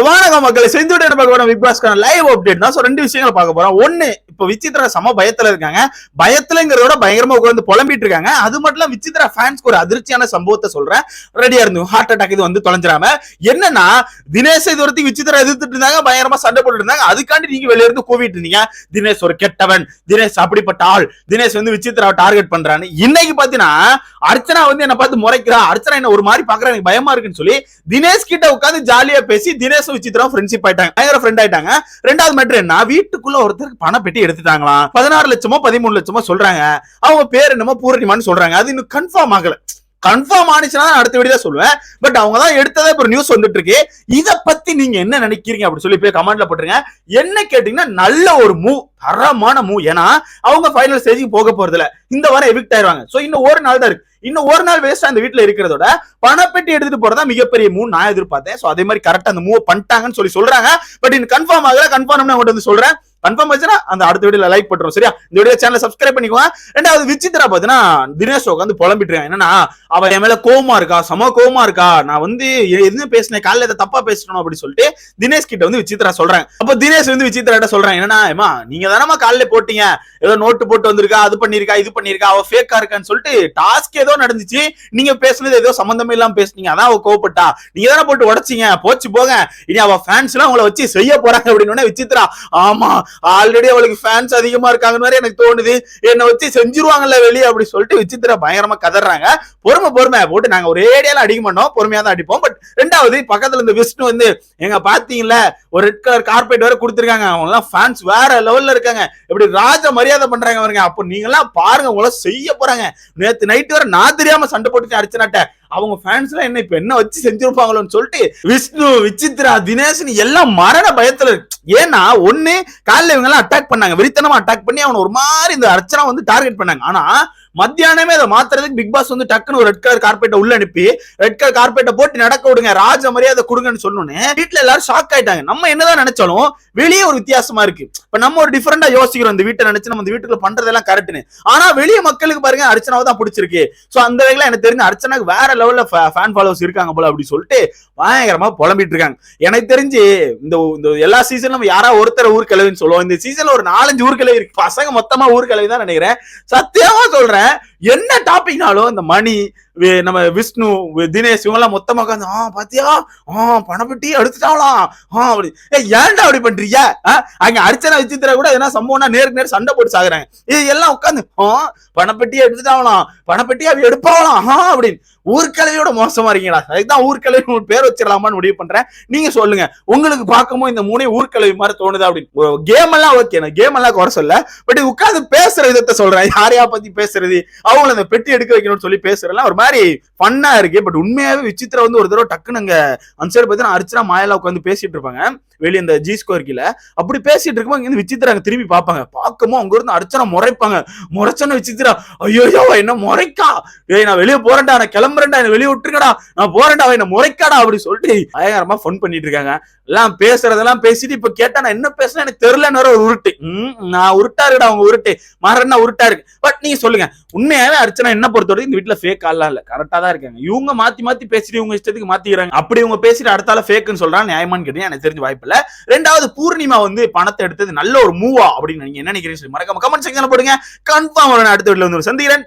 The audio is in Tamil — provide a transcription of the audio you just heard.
வணக்கம் மக்களை, செஞ்சுட்டு பார்க்க போறோம் பிக் பாஸ்க்கான லைவ் அப்டேட் தான். ரெண்டு விஷயங்களை பார்க்க போறோம். ஒன்னு, இப்ப விசித்ரா சம பயத்துல இருக்காங்க. பயத்துலங்கிறதோட பயங்கரமா உட்கார்ந்து புலம்பிட்டு இருக்காங்க. அது மட்டும் இல்ல, விசித்ரா ஃபேன்ஸ்க்கு ஒரு அதிர்ச்சியான சம்பவத்தை சொல்றேன். ரெடியா இருந்து ஹார்ட் அட்டாக் இது வந்து தொலைஞ்சிராம. என்னன்னா, தினேஷ் இது வரைக்கும் விசித்ரா எதிர்த்துட்டு இருந்தாங்க, பயங்கரமா சண்டை போட்டு இருந்தாங்க. அதுக்காண்டி நீங்க வெளிய இருந்து கூவிட்டு இருந்தீங்க, தினேஷ் ஒரு கெட்டவன், தினேஷ் அப்படிப்பட்ட ஆள், தினேஷ் வந்து விசித்ராவை டார்கெட் பண்றான்னு. இன்னைக்கு பாத்தீங்கன்னா அர்ச்சனா வந்து என்ன பார்த்து முறைக்கிறா, அர்ச்சனா என்ன ஒரு மாதிரி பாக்குறா, எனக்கு பயமா இருக்குன்னு சொல்லி தினேஷ் கிட்ட உட்காந்து ஜாலியா பேசி தினேஷ் விசித்ரா ஃப்ரெண்ட்ஷிப் ஆயிட்டாங்க, பயங்கர ஃப்ரெண்ட் ஆயிட்டாங்க. ரெண்டாவது மேட்டர் என்ன, வீட்டுக்குள்ள ஒருத்தருக்கு பண பெட்டி எடுத்துட்டாங்களாம். 16 லட்சமோ 13 லட்சமோ சொல்றாங்க. அவங்க பேர் என்னமோ பூரணிமான்னு சொல்றாங்க. அது இன்னும் கன்ஃபார்ம் ஆகல. கன்ஃபார்ம் ஆனிச்சுன்னா அடுத்த வீடியோ சொல்லுவேன். பட் அவங்க தான் எடுத்ததே ஒரு நியூஸ் வந்துட்டு இருக்கு. இத பத்தி நீங்க என்ன நினைக்கிறீங்க அப்படி சொல்லி போய் கமெண்ட்ல போட்டுருங்க. என்ன கேட்டீங்கன்னா, நல்ல ஒரு மூவ், தரமான மூவ். ஏன்னா அவங்க ஃபைனல் ஸ்டேஜுக்கு போக போறது இல்ல, இந்த வாரம் எவிக்ட் ஆயிருவாங்க. சோ இன்னும் ஒரு நாள் தான் இருக்கு. இன்னும் ஒரு நாள் வேஸ்ட் அந்த வீட்டுல இருக்கிறதோட பணப்பெட்டி எடுத்துட்டு போறதா மிகப்பெரிய மூவ் நான் எதிர்பார்த்தேன். சோ அதே மாதிரி கரெக்டா அந்த மூவ் பண்ணிட்டாங்கன்னு சொல்லி சொல்றாங்க. பட் இன்னும் கன்ஃபார்ம் ஆகல. கன்ஃபார்ம் நான் வந்து சொல்றேன். கன்ஃபார்ம் ஆச்சுன்னா அந்த அடுத்த வீடியோல லைக் பண்றோம். சரியா? இந்த வீடியோ சேனலை சப்ஸ்கிரைப் பண்ணிக்கோங்க. ரெண்டாவது, விசித்ரா பாத்தீங்கன்னா தினேஷ் வந்து புலம்பிட்டு இருக்காங்க. என்னன்னா, அவ என் மேல கோவமா இருக்கா, சம கோவமா இருக்கா, நான் வந்து எதுவும் பேசினேன், காலையில இதை தப்பா பேசணும் அப்படின்னு சொல்லிட்டு தினேஷ் கிட்ட வந்து விசித்ரா சொல்றாங்க. அப்ப தினேஷ் வந்து விசித்ரா கிட்ட சொல்றாங்க, என்னன்னா, ஏமா நீங்க தானமா காலையில போட்டீங்க, ஏதோ நோட்டு போட்டு வந்திருக்கா, அது பண்ணிருக்கா, இது பண்ணிருக்கா, அவ ஃபேக்கா இருக்கான்னு சொல்லிட்டு டாஸ்க் ஏதோ நடந்துச்சு, நீங்க பேசுனது ஏதோ சம்பந்தமே இல்லாம பேசுனீங்க, அதான் அவ கோவப்பட்டா, நீங்க தானே போட்டு உடைச்சிங்க, போச்சு போங்க, இனி அவ ஃபேன்ஸ் எல்லாம் உங்களை வச்சு செய்ய போறாங்க அப்படின்னு. விசித்ரா, ஆமா ஆல்ரெடி அவளுக்கு ஃபேன்ஸ் அதிகமா இருக்காங்க மாதிரி எனக்கு தோணுது, என்ன வச்சு செஞ்சிருவாங்கல்ல வெளியே அப்படி சொல்லிட்டு விசித்ரா பயங்கரமா கதறாங்க. பொறுமை போட்டு நாங்க ஒரே ஏரியால அடிக்க மாட்டோம், பொறுமையா தான் அடிப்போம். பட் ரெண்டாவது, பக்கத்துல இந்த விஷ்ணு வந்து எங்க பாத்தீங்கல்ல ஒரு ரெட் கலர் கார்பெட் வேற கொடுத்துருக்காங்க, அவங்க எல்லாம் ஃபேன்ஸ் வேற லெவல்ல இருக்காங்க, இப்படி ராஜ மரியாதை பண்றாங்க பாருங்க. அப்போ நீங்க எல்லாம் பாருங்க, உங்களை செய்ய போறாங்க. நேத்து நைட் வரை நான் தெரியாம சண்டை போட்டு அடிச்சனாட்ட அவங்க ஃபேன்ஸ் எல்லாம் என்ன இப்ப என்ன வச்சு செஞ்சிருப்பாங்களோன்னு சொல்லிட்டு விஷ்ணு, விசித்ரா, தினேஷ் எல்லாம் மரண பயத்துல இருக்கு. ஏன்னா ஒண்ணு, காலையில இவங்க எல்லாம் அட்டாக் பண்ணாங்க, வெறித்தனமா அட்டாக் பண்ணி அவனை ஒரு மாதிரி இந்த அர்ச்சனா வந்து டார்கெட் பண்ணாங்க. ஆனா மத்தியானமே அதை மாத்துறதுக்கு பிக் பாஸ் வந்து டக்குன்னு ஒரு ரெட் கலர் கார்பெட்டை உள்ள அனுப்பி ரெட் கலர் கார்பெட்டை போட்டு நடக்க விடுங்க, ராஜ மரியாதை கொடுங்கன்னு சொன்னோன்னே வீட்டுல எல்லாரும் ஷாக் ஆயிட்டாங்க. நம்ம என்னதான் நினைச்சாலும் வெளியே ஒரு வித்தியாசமா இருக்கு. இப்ப நம்ம ஒரு டிஃபரெண்டா யோசிக்கிறோம், இந்த வீட்டை நினைச்சு நம்ம இந்த வீட்டுக்குள்ள பண்றதெல்லாம் கரெக்ட்னு. ஆனா வெளியே மக்களுக்கு பாருங்க அர்ச்சனாவை தான் பிடிச்சிருக்கு. சோ அந்த வகையில எனக்கு தெரிஞ்ச அர்ச்சனாக்கு வேற லெவல்ல ஃபேன் ஃபாலோவர்ஸ் இருக்காங்க போல அப்படி சொல்லிட்டு பயங்கரமா புலம்பிட்டு இருக்காங்க. எனக்கு தெரிஞ்சு இந்த எல்லா சீசன்லும் யாரா ஒருத்தர் ஊர்கிழவின்னு சொல்லுவோம். இந்த சீசன்ல ஒரு 4-5 ஊர்கிழவி இருக்கு. பசங்க மொத்தமா ஊர்கிழவி தான் நினைக்கிறேன். சத்தியமா சொல்றேன், என்ன டாபிக்னாலும் இந்த மணி, நம்ம விஷ்ணு, தினேஷ் இவங்க எல்லாம் மொத்தமா உட்காந்து பாத்தியா பணப்பட்டி எடுத்துட்டாங்களாம் அப்படி. ஏன்டா அப்படி பண்றீங்க? அங்க அர்ச்சனா விசித்ரா கூட எதனா சம்பவம்னா நேருக்கு நேரம் சண்டை போட்டு சாகுறாங்க. இது எல்லாம் உட்காந்து பணப்பட்டியை எடுத்துட்டாங்களாம், பணப்பட்டியை அவ எடுப்பாங்களாம் அப்படின்னு. ஊர்கிழவியோட மோசமா இருக்கீங்களா? அதுதான் ஊர்கிழவி பேர் வச்சிடலாமான்னு முடிவு பண்றேன். நீங்க சொல்லுங்க, உங்களுக்கு பார்க்கும்போது இந்த மூணே ஊர்கிழவி மாதிரி தோணுது அப்படின்னு. கேம் எல்லாம் ஓகே, கேம் எல்லாம் குறை சொல்ல, பட் உட்காந்து பேசுற விதத்தை சொல்றேன். யாரையா பத்தி பேசுறது, அவங்கள அந்த பெட்டி எடுக்க வைக்கணும்னு சொல்லி பேசுறதுலாம் ஒரு மாதிரி ஃபன்னா இருக்கு. பட் உண்மையாவே விசித்ரா வந்து ஒரு தடவை டக்குன்னு அங்க அந்த சைடு பார்த்தீங்கன்னா அர்ச்சனா மாயலா உட்காந்து பேசிட்டு இருப்பாங்க வெளியே இந்த ஜி ஸ்கொயர் கீழ. அப்படி பேசிட்டு இருக்கும்போது இங்க விசித்ரா அங்க திரும்பி பார்ப்பாங்க. பார்க்கும்போது அங்க இருந்து அர்ச்சனா முறைப்பாங்க. முறைச்சோன்னு விசித்ரா, ஐயோ என்ன முறைக்கா, நான் வெளியே போறேன்டா, நான் கிளம்புறேன்டா, என்ன வெளியே விட்டுருக்கடா, நான் போறேன்டா, என்ன முறைக்காடா அப்படி சொல்லிட்டு பயங்கரமா ஃபன் பண்ணிட்டு இருக்காங்க. எல்லாம் பேசுறதெல்லாம் பேசிட்டு இப்ப கேட்டா நான் என்ன பேசுறேன் எனக்கு தெரியலன்னு ஒரு உருட்டு. நான் உருட்டா இருக்கடா, அவங்க உருட்டு மரணா உருட்டா இருக்கு. பட் நீங்க சொல்லுங்க, உண்மையாவே அர்ச்சனா என்ன பொறுத்தவரைக்கும் இந்த வீட்டுல ஃபேக் ஆள்லாம் இல்ல, கரெக்டா தான் இருக்காங்க. இவங்க மாத்தி பேசிட்டு இவங்க இஷ்டத்துக்கு மாத்திக்கிறாங்க. அப்படி இவங்க பேசிட்டு அடுத்தால ஃபேக்னு சொல்றாங்க, நியாயமான்னு கேட்டீங்க எனக்கு தெரிஞ்ச வாய்ப்பு இல்ல. ரெண்டாவது, பூர்ணிமா வந்து பணத்தை எடுத்தது நல்ல ஒரு மூவா அப்படின்னு நீங்க என்ன நினைக்கிறீங்க? மறக்காம கமெண்ட் செக்ஷன்ல போடுங்க. கன்ஃபார்ம் அடுத்த வீடியோல வந்து சந்திக்கிறேன்.